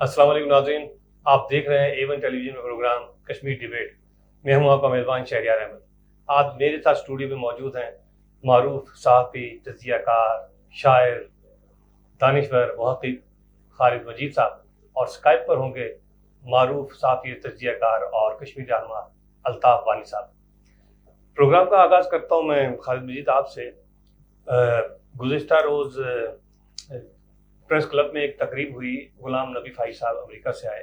अस्सलाम वालेकुम नाज़रीन, आप देख रहे हैं A1 टेलीविजन में प्रोग्राम कश्मीर डिबेट। मैं हूं आपका मेज़बान शहरियार अहमद। आज मेरे साथ स्टूडियो में मौजूद हैं मारूफ सहाफ़ी, तज़कियाकार, शायर, दानिश्वर, मुहक़्क़िक़ खालिद मजीद साहब, और स्काइप पर होंगे मारूफ सहाफ़ी, तज़कियाकार और कश्मीरी रहनुमा अल्ताफ़ वानी साहब। प्रोग्राम का आगाज़ करता हूँ मैं खालिद मजीद आपसे। गुज़िश्ता रोज़ प्रेस क्लब में एक तकरीब हुई। गुलाम नबी फ़ाई साहब अमेरिका से आए,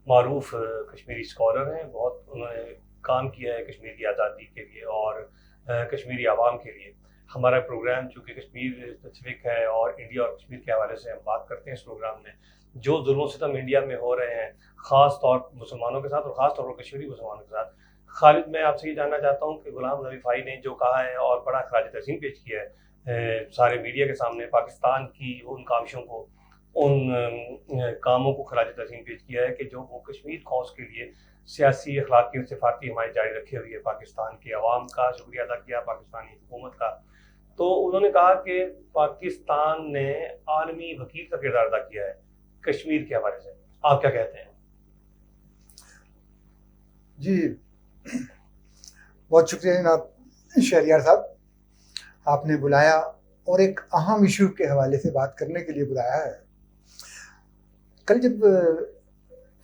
मारूफ कश्मीरी स्कॉलर हैं, बहुत उन्होंने काम किया है कश्मीर की आज़ादी के लिए और कश्मीरी आवाम के लिए। हमारा प्रोग्राम चूँकि कश्मीर स्पेसिफिक है और इंडिया और कश्मीर के हवाले से हम बात करते हैं इस प्रोग्राम में। जो जुल्म सितम इंडिया में हो रहे हैं, ख़ास तौर पर मुसलमानों के साथ और ख़ास तौर पर कश्मीरी मुसलमानों के साथ। खालिद, मैं आपसे ये जानना चाहता हूँ कि गुलाम नबी फ़ाई ने जो कहा है और बड़ा खराज तहसीन पेश किया है सारे मीडिया के सामने, पाकिस्तान की उन कामशों को, उन कामों को खराज तहसीन पेश किया है कि जो वो कश्मीर कौस के लिए सियासी, अखलाकी और सिफारती हमायत जारी रखे हुई है। पाकिस्तान के अवाम का शुक्रिया अदा किया, पाकिस्तानी हुकूमत का। तो उन्होंने कहा कि पाकिस्तान ने आलमी वकील का किरदार अदा किया है कश्मीर के हवाले से। आप क्या कहते हैं? जी, बहुत शुक्रिया जनाब शहरियार साहब, आपने बुलाया और एक अहम इशू के हवाले से बात करने के लिए बुलाया है। कल जब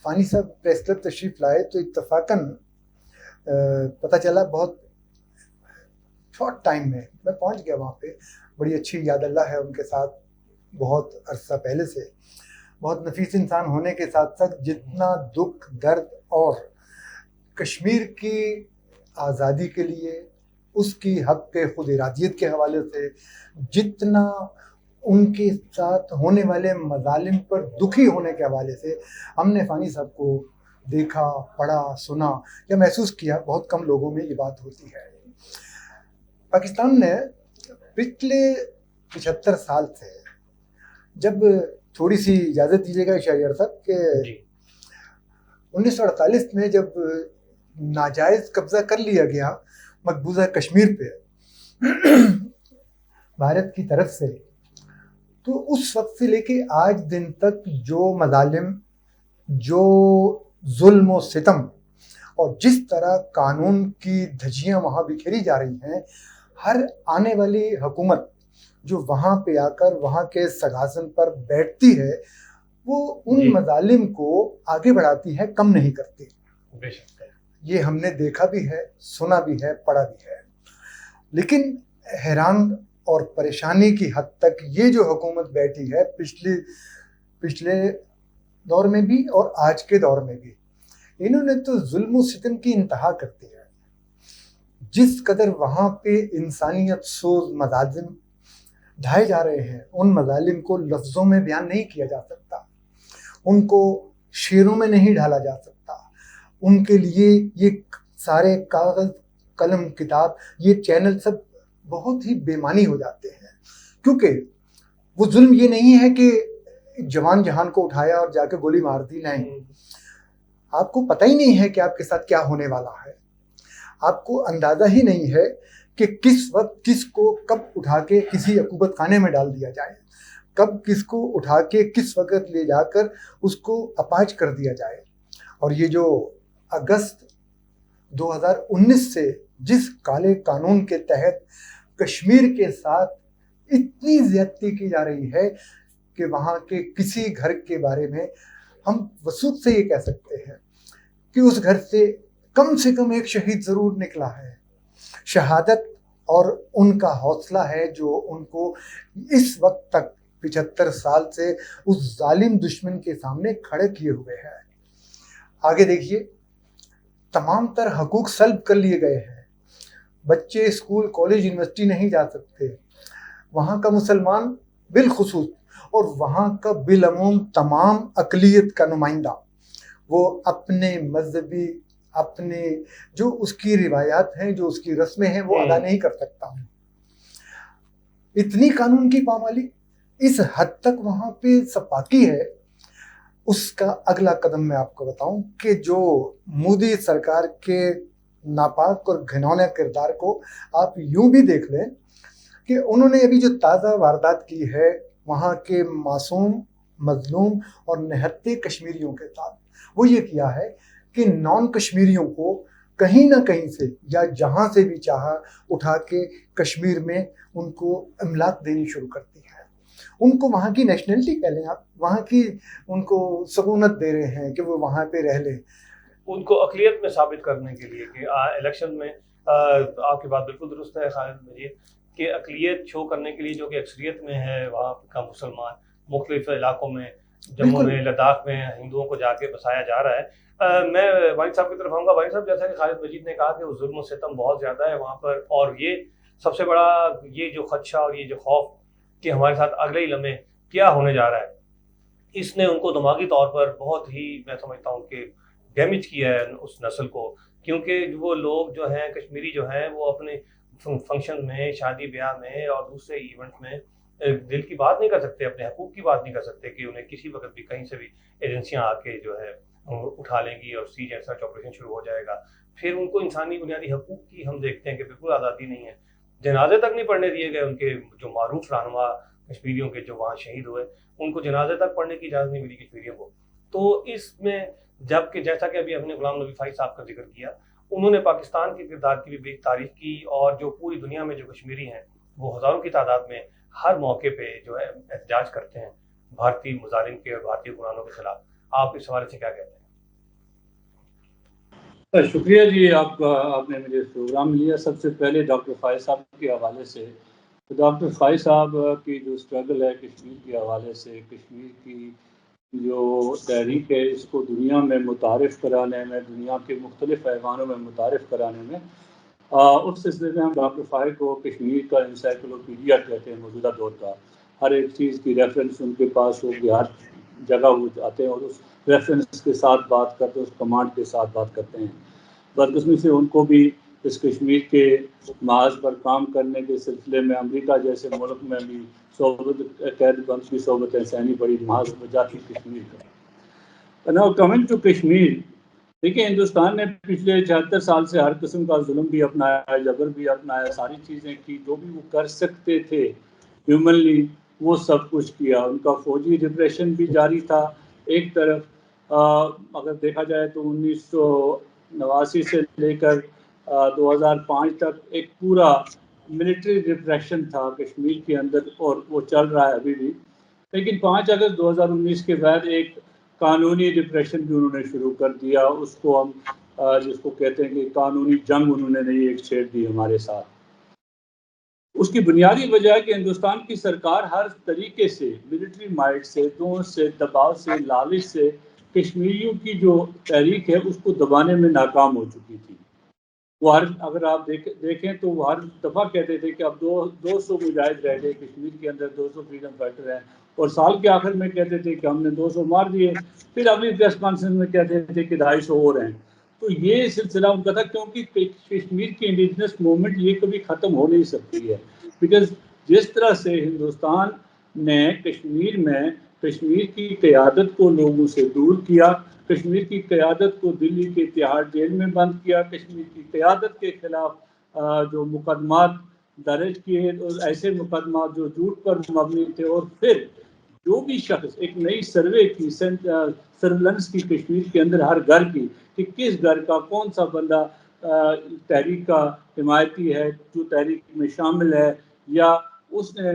फ़ानी साहब प्रेस क्लब तशरीफ़ लाए तो इत्तफ़ाक़न पता चला, बहुत शॉर्ट टाइम में मैं पहुंच गया वहाँ पे। बड़ी अच्छी याद अल्लाह है उनके साथ, बहुत अरसा पहले से। बहुत नफीस इंसान होने के साथ साथ जितना दुख, दर्द और कश्मीर की आज़ादी के लिए, उसकी हक़ के खुद इरादियत के हवाले से, जितना उनके साथ होने वाले मज़ालिम पर दुखी होने के हवाले से हमने फ़ानी साहब को देखा, पढ़ा, सुना या महसूस किया, बहुत कम लोगों में ये बात होती है। पाकिस्तान ने पिछले 75 साल से, जब थोड़ी सी इजाज़त दीजिएगा शहरियार साहब, कि 1948 में जब नाजायज़ कब्ज़ा कर लिया गया मकबूजा कश्मीर पे भारत की तरफ से, तो उस वक्त से लेके आज दिन तक जो मज़ालिम, जो जुल्म और सितम और जिस तरह कानून की धज्जियाँ वहाँ बिखेरी जा रही हैं, हर आने वाली हुकूमत जो वहाँ पे आकर वहाँ के सगासन पर बैठती है, वो उन मज़ालिम को आगे बढ़ाती है, कम नहीं करती। ये हमने देखा भी है, सुना भी है, पढ़ा भी है। लेकिन हैरान और परेशानी की हद तक ये जो हुकूमत बैठी है, पिछले दौर में भी और आज के दौर में भी, इन्होंने तो जुल्म सितम की इंतहा कर दी है। जिस कदर वहाँ पे इंसानियत सोज मज़ालिम ढाए जा रहे हैं, उन मज़ालिम को लफ्ज़ों में बयान नहीं किया जा सकता, उनको शेरों में नहीं ढाला जा सकता। उनके लिए ये सारे कागज़, कलम, किताब, ये चैनल सब बहुत ही बेमानी हो जाते हैं, क्योंकि वो जुल्म ये नहीं है कि जवान जहान को उठाया और जाके गोली मार दी। नहीं, आपको पता ही नहीं है कि आपके साथ क्या होने वाला है। आपको अंदाज़ा ही नहीं है कि किस वक्त किसको कब उठा के किसी अकूबत खाने में डाल दिया जाए, कब किसको उठा के किस वक्त ले जाकर उसको अपाज कर दिया जाए। और ये जो अगस्त 2019 से जिस काले कानून के तहत कश्मीर के साथ इतनी ज़्यादती की जा रही है कि वहाँ के किसी घर के बारे में हम वसूख से ये कह सकते हैं कि उस घर से कम एक शहीद ज़रूर निकला है। शहादत और उनका हौसला है जो उनको इस वक्त तक 75 साल से उस जालिम दुश्मन के सामने खड़े किए हुए हैं। आगे देखिए, तमाम तर हकूक सल्ब कर लिए गए हैं। बच्चे स्कूल, कॉलेज, यूनिवर्सिटी नहीं जा सकते। वहाँ का मुसलमान बिलखुसूस और वहाँ का बिलअमूम तमाम अक़लियत का नुमाइंदा, वो अपने मजहबी, अपने जो उसकी रिवायात हैं, जो उसकी रस्में हैं, वो अदा नहीं कर सकता। इतनी कानून की पामाली इस हद तक वहाँ पे सपाकी है। उसका अगला कदम मैं आपको बताऊं कि जो मोदी सरकार के नापाक और घिनौने किरदार को आप यूं भी देख लें कि उन्होंने अभी जो ताज़ा वारदात की है, वहाँ के मासूम مظلوم اور نہتے کشمیریوں کے ساتھ وہ یہ کیا ہے کہ نان کشمیریوں کو کہیں نہ کہیں سے یا جہاں سے بھی چاہا اٹھا کے کشمیر میں ان کو املاک دینی شروع کر دی ہے. ان کو وہاں کی نیشنلٹی کہہ لیں آپ, وہاں کی ان کو سکونت دے رہے ہیں کہ وہ وہاں پہ رہ لیں. ان کو اقلیت میں ثابت کرنے کے لیے کہ الیکشن میں آپ کی بات بالکل درست ہے خالد مجید, کہ اقلیت شو کرنے کے لیے جو کہ اکثریت میں ہے وہاں کا مسلمان, مختلف علاقوں میں جموں میں لداخ میں ہندوؤں کو جا کے بسایا جا رہا ہے. میں والد صاحب کی طرف آؤں گا. والد صاحب, جیسا کہ خالد مجید نے کہا کہ وہ ظلم و ستم بہت زیادہ ہے وہاں پر, اور یہ سب سے بڑا یہ جو خدشہ اور یہ جو خوف کہ ہمارے ساتھ اگلے ہی لمحے کیا ہونے جا رہا ہے, اس نے ان کو دماغی طور پر بہت ہی, میں سمجھتا ہوں کہ ڈیمیج کیا ہے اس نسل کو. کیونکہ وہ لوگ جو ہیں کشمیری جو ہیں وہ اپنے فنکشن میں, شادی بیاہ میں اور دوسرے ایونٹ میں دل کی بات نہیں کر سکتے, اپنے حقوق کی بات نہیں کر سکتے کہ انہیں کسی وقت بھی کہیں سے بھی ایجنسیاں آ کے جو ہے اٹھا لیں گی اور سیج ایسا آپریشن شروع ہو جائے گا. پھر ان کو انسانی بنیادی حقوق کی ہم دیکھتے ہیں کہ بالکل آزادی نہیں ہے. جنازے تک نہیں پڑھنے دیے گئے ان کے جو معروف رہنما کشمیریوں کے جو وہاں شہید ہوئے, ان کو جنازے تک پڑھنے کی اجازت نہیں ملی کشمیریوں کو. تو اس میں جب کہ جیسا کہ ابھی ہم نے غلام نبی فائز صاحب کا ذکر کیا, انہوں نے پاکستان کے کردار کی بھی بے تعریف کی, اور جو پوری دنیا میں جو کشمیری ہیں وہ ہزاروں کی تعداد میں ہر موقع پہ جو ہے احتجاج کرتے ہیں بھارتی مظالم کے اور بھارتی حکمرانوں کے خلاف. آپ اس حوالے سے کیا کہتے ہیں؟ شکریہ جی, آپ نے مجھے پروگرام لیا. سب سے پہلے ڈاکٹر فائز صاحب کے حوالے سے, تو ڈاکٹر فائز صاحب کی جو اسٹرگل ہے کشمیر کے حوالے سے, کشمیر کی جو تحریک ہے, اس کو دنیا میں متعارف کرانے میں, دنیا کے مختلف ایوانوں میں متعارف کرانے میں, اس سلسلے میں ہم ڈاکٹر فائز کو کشمیر کا انسائکلوپیڈیا کہتے ہیں موجودہ دور کا. ہر ایک چیز کی ریفرنس ان کے پاس ہو کہ ہر جگہ وہ آتے ہیں اور اس ریفرنس کے ساتھ بات کرتے ہیں, اس کمانڈ کے ساتھ بات کرتے ہیں. بدقسمتی سے ان کو بھی اس کشمیر کے محاذ پر کام کرنے کے سلسلے میں امریکہ جیسے ملک میں بھی صحبت قید بند کی صحبت سینی بڑی محاذ وجہ تھی کشمیر کا. ناؤ کمنگ ٹو کشمیر, دیکھیں ہندوستان نے پچھلے 76 سال سے ہر قسم کا ظلم بھی اپنایا, جبر بھی اپنایا, ساری چیزیں کی جو بھی وہ کر سکتے تھے ہیومنلی, وہ سب کچھ کیا. ان کا فوجی ڈپریشن بھی جاری تھا ایک طرف, اگر دیکھا جائے تو 1989 سے لے کر 2005 تک ایک پورا ملٹری ڈپریشن تھا کشمیر کے اندر, اور وہ چل رہا ہے ابھی بھی. لیکن 5 اگست 2019 کے بعد ایک قانونی ڈپریشن بھی انہوں نے شروع کر دیا. اس کو ہم جس کو کہتے ہیں کہ قانونی جنگ انہوں نے نئی ایک چھیڑ دی ہمارے ساتھ. اس کی بنیادی وجہ ہے کہ ہندوستان کی سرکار ہر طریقے سے ملٹری مائٹ سے, دوست سے, دباؤ سے, لالچ سے کشمیریوں کی جو تحریک ہے اس کو دبانے میں ناکام ہو چکی تھی. وہ اگر آپ دیکھیں تو وہ ہر دفعہ کہتے تھے کہ اب 200 مجاہد رہ گئے کشمیر کے اندر, 200 فریڈم فائٹر ہیں, اور سال کے آخر میں کہتے تھے کہ ہم نے 200 مار دیے. پھر اگلی پریس کانفرنس میں کہتے تھے کہ 250 اور ہیں. تو یہ سلسلہ ان کا تھا, کیونکہ کشمیر کی انڈیجنس موومنٹ یہ کبھی ختم ہو نہیں سکتی ہے, بیکاز جس طرح سے ہندوستان نے کشمیر میں کشمیر کی قیادت کو لوگوں سے دور کیا, کشمیر کی قیادت کو دلی کے تہاڑ جیل میں بند کیا, کشمیر کی قیادت کے خلاف جو مقدمات درج کیے, ایسے مقدمات جو جھوٹ پر مبنی تھے, اور پھر جو بھی شخص ایک نئی سروے کی سرولنس کی کشمیر کے اندر ہر گھر کی, کہ کس گھر کا کون سا بندہ تحریک کا حمایتی ہے, جو تحریک میں شامل ہے, یا اس نے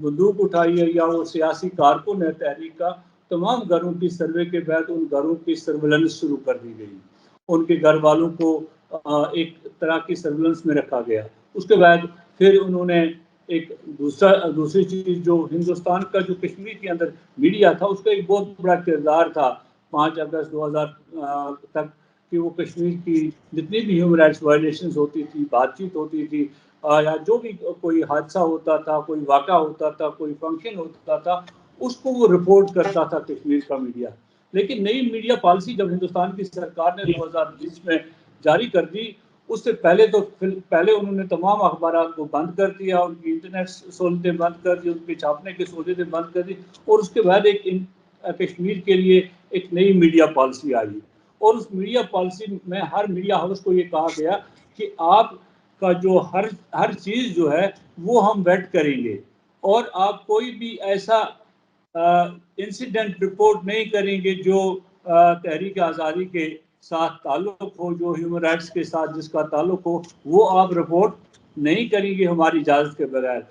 بندوق اٹھائی ہے, یا وہ سیاسی کارکن ہے تحریک کا. تمام گھروں کی سروے کے بعد ان گھروں کی سرولنس شروع کر دی گئی, ان کے گھر والوں کو ایک طرح کی سرولنس میں رکھا گیا. اس کے بعد پھر انہوں نے ایک دوسری چیز, جو ہندوستان کا جو کشمیر کے اندر میڈیا تھا, اس کا ایک بہت بڑا کردار تھا 5 اگست 2000 تک, کہ وہ کشمیر کی جتنی بھی ہیومن رائٹس وائلیشنز ہوتی تھی, بات چیت ہوتی تھی, یا جو بھی کوئی حادثہ ہوتا تھا, کوئی واقعہ ہوتا تھا, کوئی فنکشن ہوتا تھا, اس کو وہ رپورٹ کرتا تھا کشمیر کا میڈیا. لیکن نئی میڈیا پالیسی جب ہندوستان کی سرکار نے 2020 میں جاری کر دی, اس سے پہلے انہوں نے تمام اخبارات کو بند کر دیا, ان کی انٹرنیٹ سہولتیں بند کر دی, ان کے چھاپنے کی سہولتیں بند کر دی, اور اس کے بعد ایک کشمیر کے لیے ایک نئی میڈیا پالیسی آئی. اور اس میڈیا پالیسی میں ہر میڈیا ہاؤس کو یہ کہا گیا کہ آپ کا جو ہر چیز جو ہے وہ ہم ویٹ کریں گے, اور آپ کوئی بھی ایسا इंसिडेंट रिपोर्ट नहीं करेंगे जो तहरीक आज़ादी के साथ ताल्लुक़ हो, जो ह्यूमन राइट्स के साथ जिसका ताल्लुक़ हो, वो आप रिपोर्ट नहीं करेंगे हमारी इजाज़त के बगैर।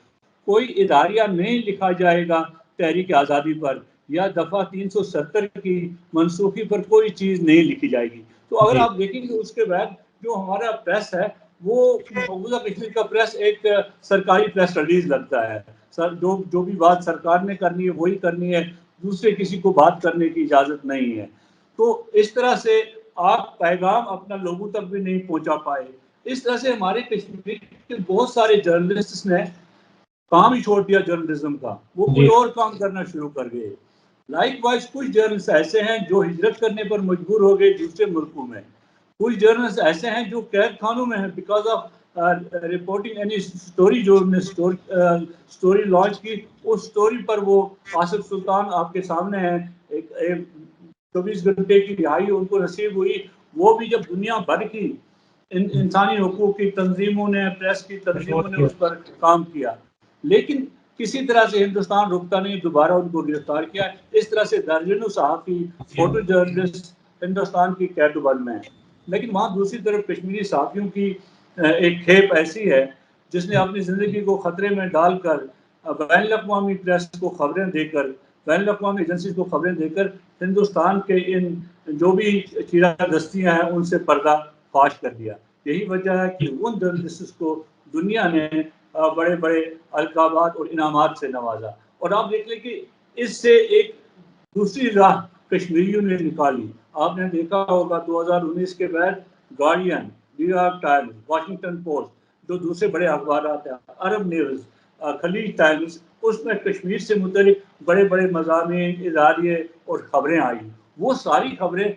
कोई इदारिया नहीं लिखा जाएगा तहरीक आज़ादी पर, या दफ़ा 370 की मनसूखी पर कोई चीज़ नहीं लिखी जाएगी। तो अगर आप देखेंगे उसके बाद जो हमारा प्रेस है वो मकबूजा कश्मीर का प्रेस एक सरकारी प्रेस रिलीज लगता है। सर जो भी बात सरकार ने करनी है वही करनी है, दूसरे किसी को बात करने की इजाज़त नहीं है। तो इस तरह से आप पैगाम अपना लोगों तक भी नहीं पहुंचा पाए। इस तरह से हमारे कश्मीर के बहुत सारे जर्नलिस्ट ने काम ही छोड़ दिया जर्नलिज्म का, वो कोई और काम करना शुरू कर गए। लाइकवाइज कुछ जर्नलिस्ट ऐसे हैं जो हिजरत करने पर मजबूर हो गए दूसरे मुल्कों में, कुछ जर्नलिस्ट ऐसे हैं जो कैद खानों में हैं because of reporting any story. जो उन्होंने स्टोरी लॉन्च की, उस स्टोरी पर वो आसिफ सुल्तान आपके सामने है, एक 24 घंटे की रिहाई उनको नसीब हुई। वो भी जब दुनिया भर की इंसानी हुकूक की तंजीमों ने, प्रेस की तंजीमों ने उस पर काम किया, लेकिन किसी तरह से हिंदुस्तान रुकता नहीं, दोबारा उनको गिरफ्तार किया। इस तरह से दर्जनों सहाफ़ी, फोटो जर्नलिस्ट हिंदुस्तान की कैदबंद में हैं। लेकिन वहाँ दूसरी तरफ कश्मीरी सहाफ़ियों की एक खेप ऐसी है जिसने अपनी ज़िंदगी को ख़तरे में डालकर बैनुल-अक़वामी प्रेस को खबरें देकर, बैनुल-अक़वामी एजेंसी को खबरें देकर हिंदुस्तान के इन जो भी चीरादस्तियाँ हैं उनसे पर्दा फाश कर दिया। यही वजह है कि उन जर्नलिस्ट को दुनिया ने बड़े बड़े अलकाबात और इनामात से नवाजा। और आप देख लें कि इससे एक दूसरी राह कश्मीरियों ने निकाली। आपने देखा होगा 2019 के बाद guardian, New York times, Washington post, जो दूसरे बड़े अखबार हैं, अरब न्यूज़, खलीज टाइम्स, उसमें कश्मीर से मुतल्लिक बड़े बड़े मज़ामीन, इदारे और ख़बरें आई। वो सारी खबरें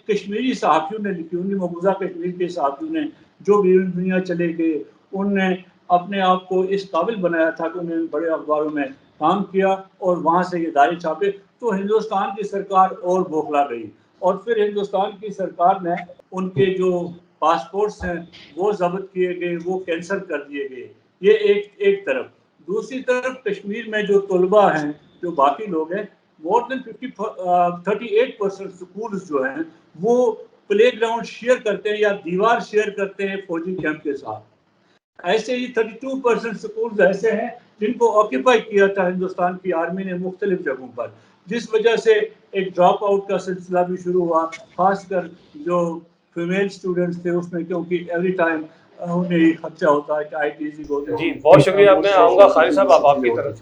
कश्मीरी सहाफ़ियों ने लिखी, उन्हें मकबूजा कश्मीर के सहाफ़ियों ने, जो भी दुनिया चले गए, उनने अपने आप को इस काबिल बनाया था कि उन्होंने बड़े अखबारों में काम किया और वहाँ से ये इदारे छापे। तो हिंदुस्तान की सरकार और बौखला गई, और फिर हिंदुस्तान की सरकार ने उनके जो पासपोर्ट्स हैं वो जब्त किए गए, वो कैंसिल कर दिए गए। ये एक तरफ। दूसरी तरफ कश्मीर में जो तलबा हैं, जो बाकी लोग हैं, मोर देन 38% स्कूल जो हैं वो प्ले ग्राउंड शेयर करते हैं या दीवार शेयर करते हैं फौजी कैंप के साथ। ऐसे ही 32% स्कूल ऐसे हैं जिनको ऑक्यूपाई किया था हिंदुस्तान की आर्मी ने मुख्तलिफ जगहों पर, जिस वजह से एक ड्रॉप आउट का सिलसिला भी शुरू हुआ, खासकर जो फीमेल स्टूडेंट्स थे उसमें, क्योंकि एवरी टाइम उन्हें ये खर्चा होता है कि ITC को। जी बहुत शुक्रिया। मैं आऊँगा खालिद साहब आप आपकी तरफ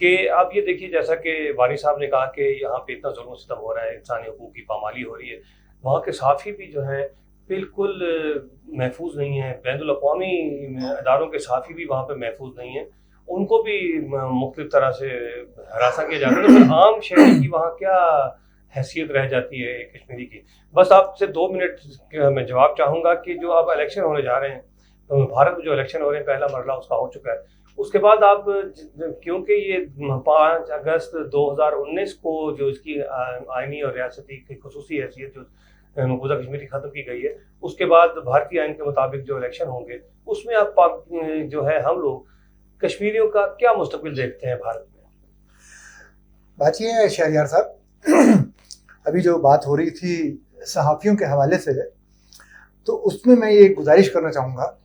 कि आप ये देखिए, जैसा कि वानी साहब ने कहा कि यहाँ पे इतना जुल्म सितम हो रहा है, इंसानी हुकूक की पामाली हो रही है, वहाँ के सहाफ़ी भी जो हैं बिल्कुल महफूज नहीं है, बैनुल-अक़वामी इदारों के सहाफ़ी भी वहाँ पे महफूज नहीं हैं, उनको भी मुख्तलिफ तरह से हरासा किया जाता है। तो फिर आम शहरी की वहाँ क्या हैसियत रह जाती है कश्मीरी की? बस आपसे 2 मिनट मैं जवाब चाहूँगा कि जो अब इलेक्शन होने जा रहे हैं, तो भारत में जो इलेक्शन हो रहे हैं, पहला मरला उसका हो चुका है। उसके बाद आप, क्योंकि ये 5 अगस्त 2019 को जो इसकी आइनी और रियासती की खुसूसी हैसियत जो मकबूजा कश्मीर की ख़त्म की गई है, उसके बाद भारतीय आइन के मुताबिक जो इलेक्शन होंगे उसमें आप जो है हम लोग कश्मीरियों का क्या मुस्तकबिल देखते हैं भारत में? बात ये है शहरियार साहब, अभी जो बात हो रही थी सहाफ़ियों के हवाले से, तो उसमें मैं ये गुजारिश करना चाहूँगा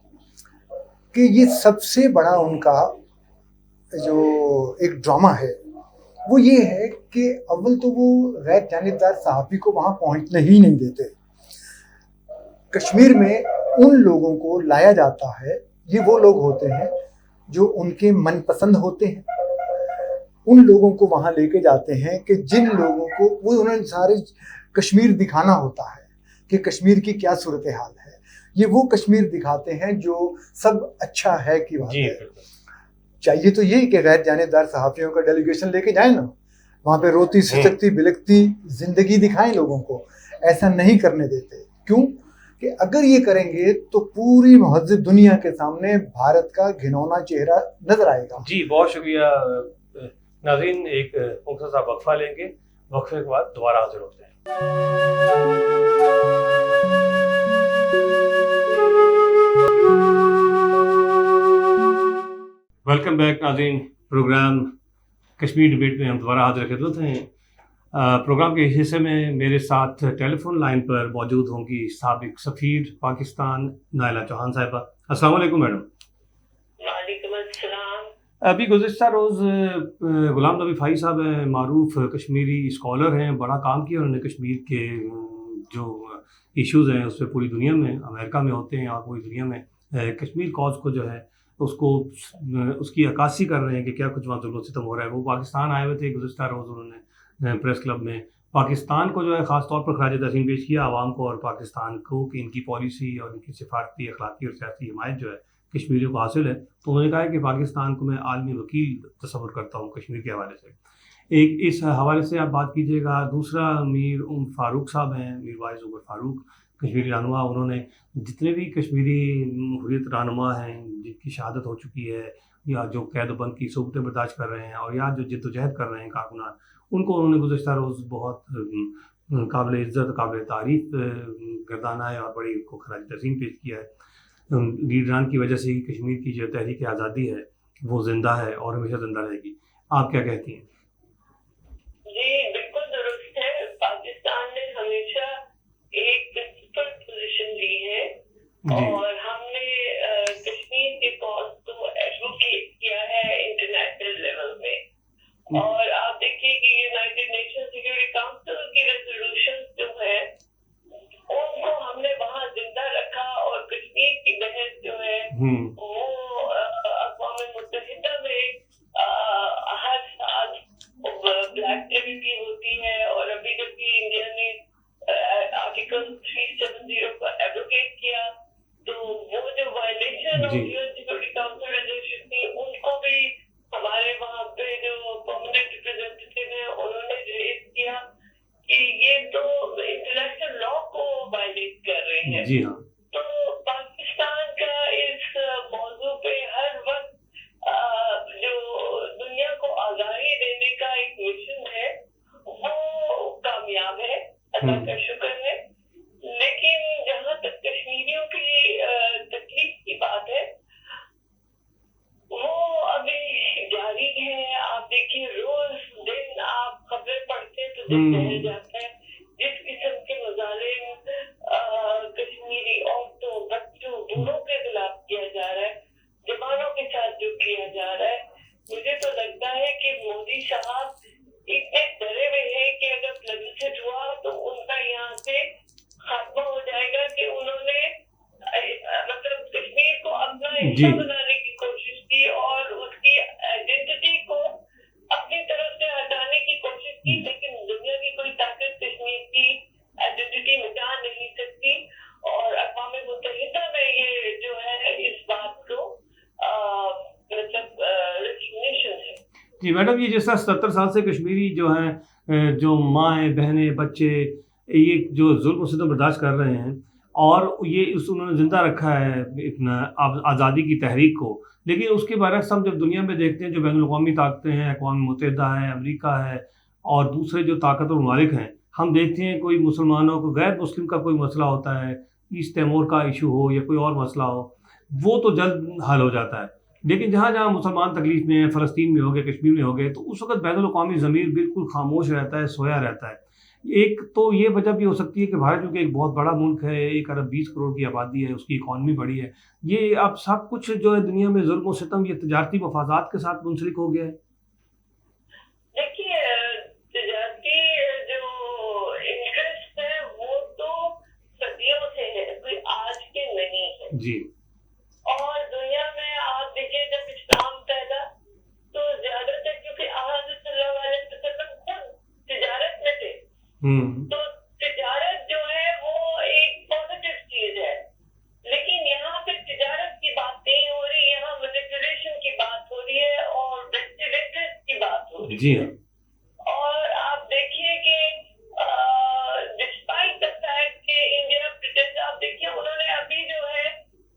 कि ये सबसे बड़ा उनका जो एक ड्रामा है वो ये है कि अव्वल तो वो गैर जानिबदार सहाफ़ी को वहाँ पहुँचने ही नहीं देते। कश्मीर में उन लोगों को लाया जाता है, ये वो लोग होते हैं जो उनके मनपसंद होते हैं, उन लोगों को वहाँ लेके जाते हैं कि जिन लोगों को वो उन्हें सारे कश्मीर दिखाना होता है कि कश्मीर की क्या सूरत हाल है। ये वो कश्मीर दिखाते हैं जो सब अच्छा है की बात है। चाहिए तो ये कि गैर जानिबदार सहाफ़ियों का डेलीगेशन लेके जाए ना, वहाँ पे रोती सिसकती बिलकती जिंदगी दिखाएं लोगों को, ऐसा नहीं करने देते। क्यों कि अगर ये करेंगे तो पूरी महज़िब दुनिया के सामने भारत का घिनौना चेहरा नजर आएगा। जी बहुत शुक्रिया नाज़रीन, एक मुख्तसर वक्फा लेंगे, वक्फे के बाद दोबारा हाजिर होते हैं। वेलकम बैक नाज़रीन, प्रोग्राम کشمیر ڈبیٹ میں ہم دوبارہ حاضر خدمت ہیں. پروگرام کے حصے میں میرے ساتھ ٹیلی فون لائن پر موجود ہوں گی سابق سفیر پاکستان نائلہ چوہان صاحبہ. السلام علیکم میڈم. وعلیکم السلام. ابھی گزشتہ روز غلام نبی فائی صاحب ہیں, معروف کشمیری اسکالر ہیں, بڑا کام کیا انہوں نے کشمیر کے جو ایشوز ہیں اس پہ پوری دنیا میں, امریکہ میں ہوتے ہیں اور پوری دنیا میں کشمیر کاز کو جو ہے اس کی عکاسی کر رہے ہیں کہ کیا کچھ وہاں ظلم و ستم ہو رہا ہے. وہ پاکستان آئے ہوئے تھے گزشتہ روز, انہوں نے پریس کلب میں پاکستان کو جو ہے خاص طور پر خراج تحسین پیش کیا عوام کو اور پاکستان کو کہ ان کی پالیسی اور ان کی سفارتی اخلاقی اور سیاسی حمایت جو ہے کشمیریوں کو حاصل ہے. تو انہوں نے کہا ہے کہ پاکستان کو میں عالمی وکیل تصور کرتا ہوں کشمیر کے حوالے سے. ایک اس حوالے سے آپ بات کیجیے گا. دوسرا میر فاروق صاحب ہیں, میر واعظ عمر فاروق, کشمیری رہنما. انہوں نے جتنے بھی کشمیری حریت رہنما ہیں جن کی شہادت ہو چکی ہے یا جو قید و بند کی صعوبتیں برداشت کر رہے ہیں اور یا جو جد و جہد کر رہے ہیں کارکنان, ان کو انہوں نے گزشتہ روز بہت قابل عزت قابل تعریف گردانا ہے اور بڑی ان کو خراج تحسین پیش کیا ہے. لیڈران کی وجہ سے ہی کشمیر کی جو تحریک آزادی ہے وہ زندہ ہے اور ہمیشہ زندہ رہے گی. آپ کیا کہتی ہیں؟ جی بالکل درست ہے. پاکستان نے ہمیشہ ایک پرنسپل پوزیشن لی ہے اور ہم نے کشمیر کے کاز کو ایڈوکیٹ کیا ہے انٹرنیشنل لیول میں. اور آپ دیکھیے کہ یونائٹڈ نیشن سیکورٹی کاؤنسل کی ریزولوشن جو ہے ان کو ہم نے وہاں زندہ رکھا اور کشمیر کی بحث جو ہے وہ اقوام متحدہ میں ہر سال بلیک ایکٹیویٹی ہوتی ہے. اور ابھی جب بھی انڈیا نے آرٹیکل 370 کو ایبروگیٹ کیا تو وہ جو violation of U N security council resolution تھی ان کو بھی ہمارے وہاں پہ جو پرماننٹ ریپرزینٹیٹیو ہیں انہوں نے ریز کیا کہ یہ تو انٹرنیشنل لا کو وائلیٹ کر رہے ہیں. جی ہاں. تو پاکستان کا اس موضوع پہ ہر وقت جو دنیا کو آگاہی دینے کا ایک مشن ہے وہ کامیاب ہے, اللہ کا شکر ہے. لیکن جہاں تک کشمیریوں کی تکلیف کی بات ہے وہ ابھی جاری ہے. آپ دیکھیے روز دن آپ خبریں پڑھتے ہیں تو دل دہل جاتا ہے. جس قسم کے مظالم کشمیری عورتوں بچوں بوڑھوں کے خلاف کیا جا رہا ہے, جوانوں کے ساتھ جو کیا جا رہا ہے, مجھے تو لگتا ہے کہ مودی صاحب اتنے ڈرے ہوئے ہیں کہ اگر پلبسٹ ہوا تو ان کا یہاں سے خاتمہ ہو جائے گا کہ انہوں نے مطلب کشمیر کو اپنا حصہ بنانے کی کوشش کی اور اس کی آئیڈینٹی کو اپنی طرف سے ہٹانے کی کوشش کی. لیکن دنیا کی کوئی طاقت کشمیر کی آئیڈینٹی مٹا نہیں سکتی اور اقوام متحدہ میں یہ جو ہے اس بات کو مطلب ریکگنیشن ہے. جی میڈم, یہ جیسا 70 سال سے کشمیری جو ہیں جو مائیں بہنیں بچے یہ جو ظلم و ستم برداشت کر رہے ہیں اور یہ انہوں نے زندہ رکھا ہے اتنا آزادی کی تحریک کو, لیکن اس کے برعکس ہم جب دنیا میں دیکھتے ہیں جو بین الاقوامی طاقتیں ہیں, اقوام متحدہ ہے, امریکہ ہے اور دوسرے جو طاقتور ممالک ہیں, ہم دیکھتے ہیں کوئی مسلمانوں کو غیر مسلم کا کوئی مسئلہ ہوتا ہے, ایسٹ تیمور کا ایشو ہو یا کوئی اور مسئلہ ہو, وہ تو جلد حل ہو جاتا ہے. لیکن جہاں جہاں مسلمان تکلیف میں ہیں, فلسطین میں ہو گئے, کشمیر میں ہو گئے, تو اس وقت بین الاقوامی ضمیر بالکل خاموش رہتا ہے, سویا رہتا ہے. ایک تو یہ وجہ بھی ہو سکتی ہے کہ بھارت جو کہ ایک بہت بڑا ملک ہے, 1 ارب 20 کروڑ کی آبادی ہے, اس کی اکانومی بڑی ہے, یہ اب سب کچھ جو ہے دنیا میں ظلم و ستم یہ تجارتی مفادات کے ساتھ منسلک ہو گیا ہے. دیکھیے تجارتی جو انٹرسٹ ہے وہ تو صدیوں سے ہے, کوئی آج کے نہیں ہے. جی. اور دنیا میں آپ دیکھیے جب اسلام پیدا تو زیادہ تر کیونکہ حضرت صلی اللہ علیہ وسلم خود تجارت میں تھے, تو تجارت جو ہے وہ ایک پازیٹیو چیز ہے. لیکن یہاں پہ تجارت کی بات نہیں ہو رہی, یہاں مینیپولیشن کی بات ہو رہی ہے اور ویسٹڈ انٹرسٹ کی بات ہو رہی ہے. جی ہاں. اور آپ دیکھیے کہ ڈسپائٹ دا فیکٹ کہ انڈیا برٹش, آپ دیکھیے انہوں نے ابھی جو ہے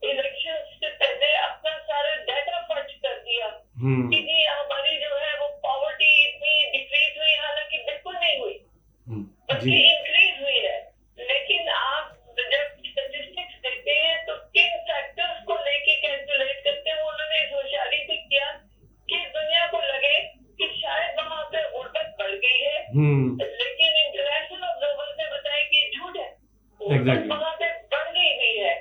الیکشن سے پہلے اپنا سارا ڈیٹا فرچ کر دیا کہ جی ہماری جو ہے وہ پاورٹی اتنی ڈکریز ہوئی, حالانکہ بالکل نہیں ہوئی بلکہ انکریز ہوئی ہے. لیکن آپ جب اسٹیٹسٹکس دیکھتے ہیں تو کن فیکٹرز کو لے کے کیلکولیٹ کرتے ہیں, انہوں نے اس ہوشیاری سے کیا کہ دنیا کو لگے کہ شاید लेकिन इंटरनेशनल ऑब्जर्वर ने बताया कि ये झूठ है, Exactly. वहां पे बढ़ गई भी है।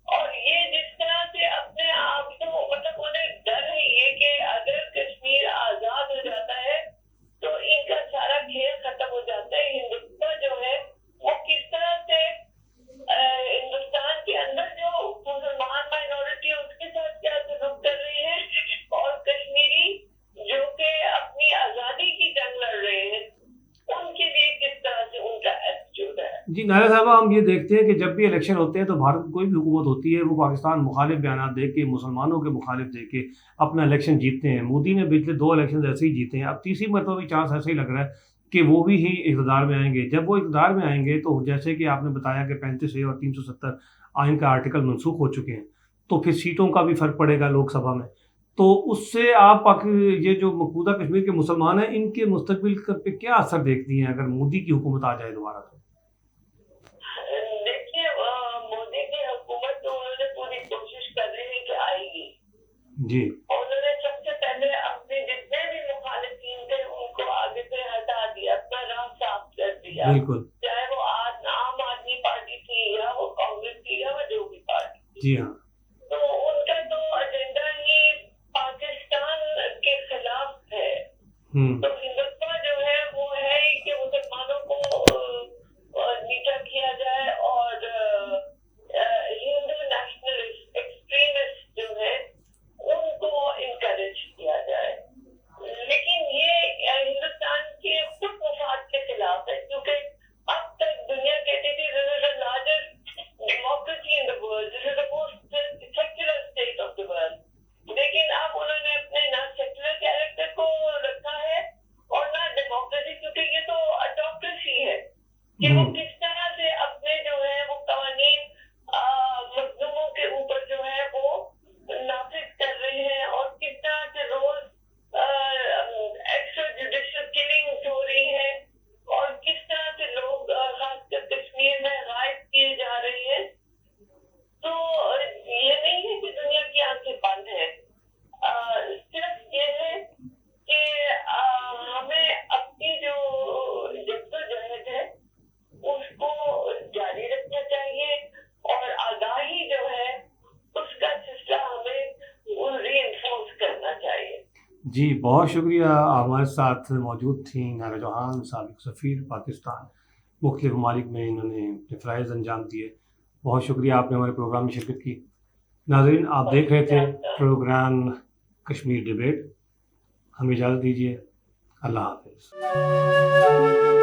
और ये जिस तरह से अपने आप को मतलब उन्हें डर है ये कि अगर कश्मीर आजाद हो जाता है तो इनका सारा खेल खत्म हो जाता है। हिंदुस्तान जो है वो किस तरह से हिंदुस्तान के अंदर जो मुसलमान माइनॉरिटी है उसके साथ क्या सलूक कर रही है, और कश्मीरी जो कि अपनी आजादी की जंग लड़ रहे हैं उनके लिए किस तरह से उनका एटीट्यूड है। जी नायरा साहबा, हम ये देखते हैं कि जब भी इलेक्शन होते हैं तो भारत में कोई भी हुकूमत होती है वो पाकिस्तान मुखालिफ बयान दे के, मुसलमानों के मुखालिफ दे के अपना इलेक्शन जीतते हैं। मोदी ने पिछले 2 इलेक्शन ऐसे ही जीते हैं, अब तीसरी मरतबा भी चांस ऐसे ही लग रहा है कि वो भी ही इक़्तिदार में आएंगे। जब वो इक़्तिदार में आएंगे तो जैसे कि आपने बताया कि 35A और 370 आइन का आर्टिकल मनसूख हो चुके हैं, तो फिर सीटों का भी फ़र्क पड़ेगा लोकसभा में। तो उससे आप ये जो मकबूजा कश्मीर के मुसलमान हैं इनके मुस्तकबिल पे क्या असर देखती हैं अगर मोदी की हुकूमत आ जाए दोबारा? तो देखिए मोदी की हुकूमत तो उन्होंने पूरी कोशिश कर रही है कि आएगी जी, और उन्होंने सबसे पहले अपने जितने भी मुखालिफिन थे उनको आगे से हटा दिया, अपना राह साफ कर दिया, बिल्कुल। चाहे वो आम आदमी पार्टी थी या वो कांग्रेस थी या वो जो भी पार्टी थी। जी हाँ। तो उनका तो एजेंडा ही पाकिस्तान के खिलाफ है। तो हिंदुत्व जो है वो है ही कि मुसलमानों को नीचा किया जाए और हिंदू नेशनलिस्ट एक्सट्रीमिस्ट जो है उनको इनकरेज किया जाए। लेकिन ये हिंदुस्तान के खुद मफाद के खिलाफ है, क्योंकि अब तक दुनिया कहती थी this is the largest democracy in the world, this is the most secular state of the world. लेकिन अब उन्होंने अपने ना सेक्युलर कैरेक्टर को रखा है और ना डेमोक्रेसी, क्योंकि ये तो ऑटोक्रेसी है कि वो किस तरह से अपने जो है वो कवानीन मजलूमों के ऊपर जो है वो नाफिज कर रहे हैं और किस तरह से रोज एक्स्ट्रा जुडिशियल किलिंग्स हो रही है और किस तरह से लोग खासकर कश्मीर में गायब किए जा रहे हैं। तो ये नहीं है कि दुनिया की आंखें बंद है, सिर्फ ये है कि हमें अपनी जो जद्दोजहद है उसको जारी रखना चाहिए और आगाही जो है उसका सिलसिला हमें रीइंफोर्स करना चाहिए। जी बहुत शुक्रिया। हमारे साथ मौजूद थी नायरा चौहान, साबिक सफ़ीर पाकिस्तान। मुख्तलिफ ममालिक में इन्होंने फ़राइज़ अंजाम दिए। बहुत शुक्रिया आपने हमारे प्रोग्राम में शिरकत की। नाज़रीन, आप देख रहे थे प्रोग्राम कश्मीर डिबेट। हमें इजाज़त दीजिए। अल्लाह हाफ़िज़।